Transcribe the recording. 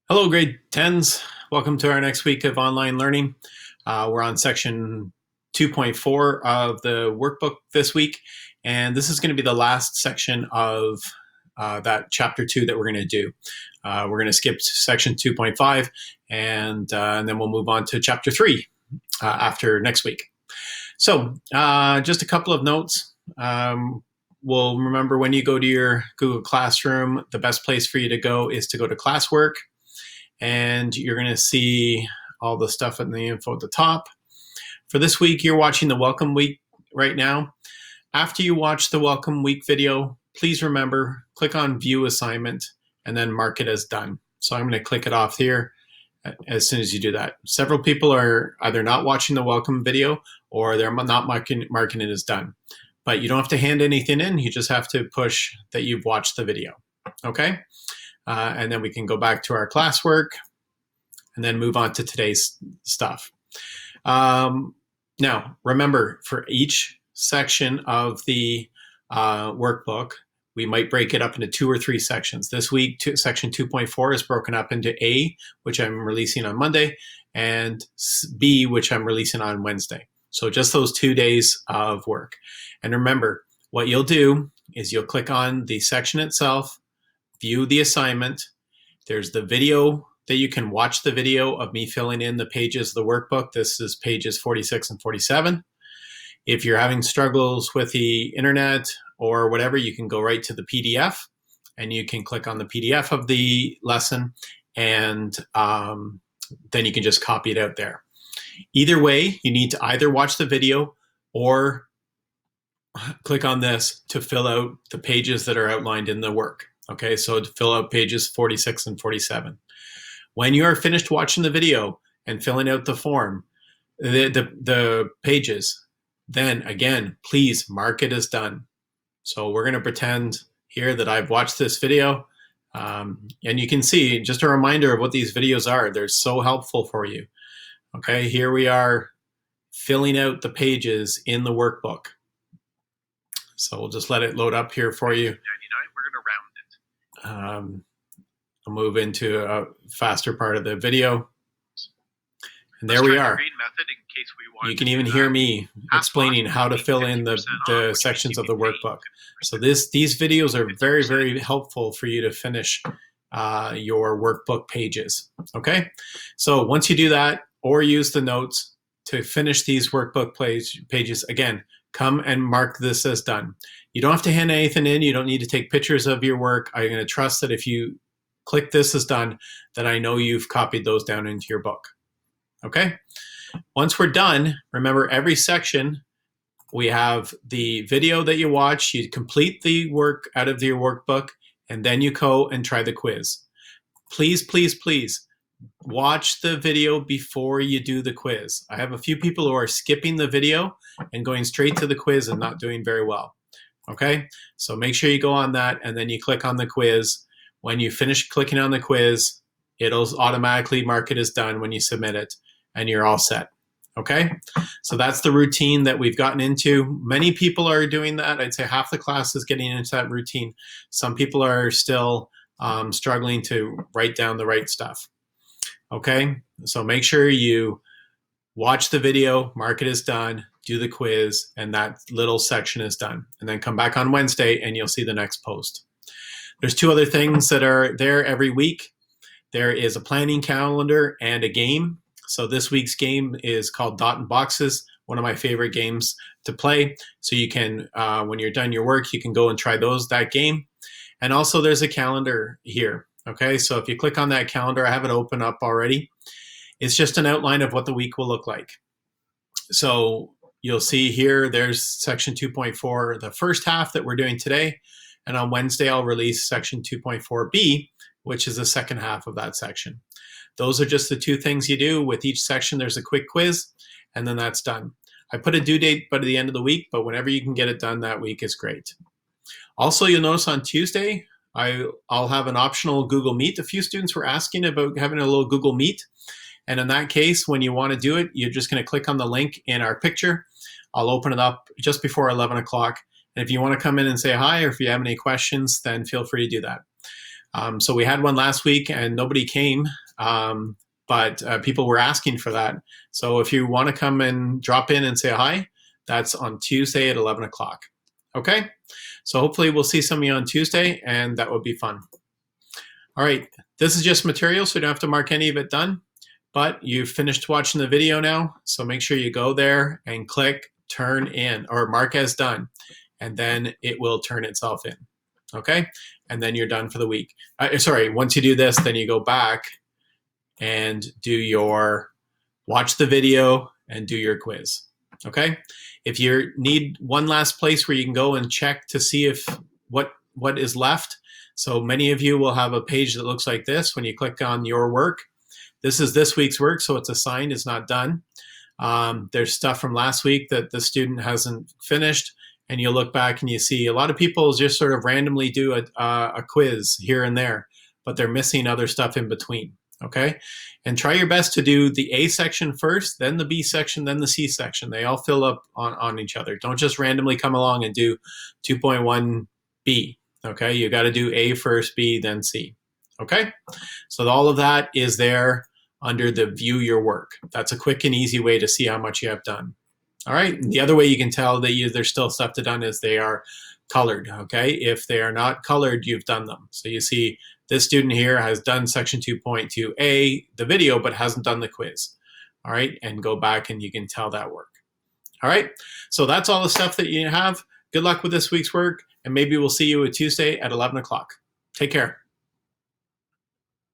Hello, grade 10s. Welcome to our next week of online learning. We're on section 2.4 of the workbook this week, and this is going to be the last section of that chapter 2 that we're going to do. We're going to skip section 2.5, and then we'll move on to chapter 3 after next week. So just a couple of notes. We'll remember when you go to your Google Classroom, the best place for you to go is to go to classwork. And you're going to see all the stuff in the info at the top. For this week, you're watching the Welcome Week right now. After you watch the Welcome Week video, please remember, click on View Assignment and then mark it as done. So I'm going to click it off here as soon as you do that. Several people are either not watching the Welcome video or they're not marking it as done. But you don't have to hand anything in. You just have to push that you've watched the video. Okay? And then we can go back to our classwork and then move on to today's stuff. Now, remember, for each section of the workbook, we might break it up into 2 or 3 sections. This week, section 2.4 is broken up into A, which I'm releasing on Monday, and B, which I'm releasing on Wednesday. So just those 2 days of work. And remember, what you'll do is you'll click on the section itself, view the assignment. There's the video that you can watch the video of me filling in the pages of the workbook. This is pages 46 and 47. If you're having struggles with the internet or whatever, you can go right to the PDF and you can click on the PDF of the lesson and then you can just copy it out there. Either way, you need to either watch the video or click on this to fill out the pages that are outlined in the work. Okay, so to fill out pages 46 and 47. When you are finished watching the video and filling out the form, the pages, then again, please mark it as done. So we're going to pretend here that I've watched this video. And you can see, just a reminder of what these videos are. They're so helpful for you. Okay, here we are filling out the pages in the workbook. So we'll just let it load up here for you. I'll move into a faster part of the video. And there we are. You can even hear me explaining how to fill in the sections of the workbook. So these videos are very, very helpful for you to finish your workbook pages. Okay? So once you do that, or use the notes to finish these workbook pages, again, come and mark this as done. You don't have to hand anything in. You don't need to take pictures of your work. I'm going to trust that if you click this as done, that I know you've copied those down into your book. Okay? Once we're done, remember every section, we have the video that you watch. You complete the work out of your workbook, and then you go and try the quiz. Please, please, please watch the video before you do the quiz. I have a few people who are skipping the video and going straight to the quiz and not doing very well. Okay, so make sure you go on that and then you click on the quiz. When you finish clicking on the quiz, it'll automatically mark it as done when you submit it and you're all set. Okay, so that's the routine that we've gotten into. Many people are doing that. I'd say half the class is getting into that routine. Some people are still struggling to write down the right stuff. Okay, so make sure you watch the video, mark it as done, do the quiz, and that little section is done. And then come back on Wednesday and you'll see the next post. There's 2 other things that are there every week. There is a planning calendar and a game. So this week's game is called Dot and Boxes, one of my favorite games to play. So you can, when you're done your work, you can go and try that game. And also there's a calendar here. Okay, so if you click on that calendar, I have it open up already. It's just an outline of what the week will look like. So you'll see here, there's section 2.4, the first half that we're doing today. And on Wednesday, I'll release section 2.4b, which is the second half of that section. Those are just the 2 things you do. With each section, there's a quick quiz, and then that's done. I put a due date by the end of the week, but whenever you can get it done that week is great. Also, you'll notice on Tuesday, I'll have an optional Google Meet. A few students were asking about having a little Google Meet. And in that case, when you want to do it, you're just going to click on the link in our picture. I'll open it up just before 11 o'clock. And if you want to come in and say hi, or if you have any questions, then feel free to do that. So we had one last week and nobody came, but people were asking for that. So if you want to come and drop in and say hi, that's on Tuesday at 11 o'clock. Okay, so hopefully we'll see some of you on Tuesday, and that would be fun. All right, this is just material, so you don't have to mark any of it done, but you've finished watching the video now, so make sure you go there and click turn in or mark as done, and then it will turn itself in. Okay, and then you're done for the week. Sorry, once you do this, then you go back and do your, watch the video and do your quiz. Okay, if you need one last place where you can go and check to see if what is left. So many of you will have a page that looks like this when you click on your work. This is this week's work, so it's assigned, it's not done. There's stuff from last week that the student hasn't finished, and you look back and you see a lot of people just sort of randomly do a quiz here and there, but they're missing other stuff in between. Okay, and try your best to do the A section first, then the B section, then the C section. They all fill up on each other. Don't just randomly come along and do 2.1B. Okay, you got to do A first, B, then C. Okay, so all of that is there under the view your work. That's a quick and easy way to see how much you have done. All right, and the other way you can tell that there's still stuff to done is they are colored. Okay, if they are not colored, you've done them. So you see this student here has done section 2.2A, the video, but hasn't done the quiz. All right, and go back and you can tell that work. All right, so that's all the stuff that you have. Good luck with this week's work, and maybe we'll see you on Tuesday at 11 o'clock. Take care.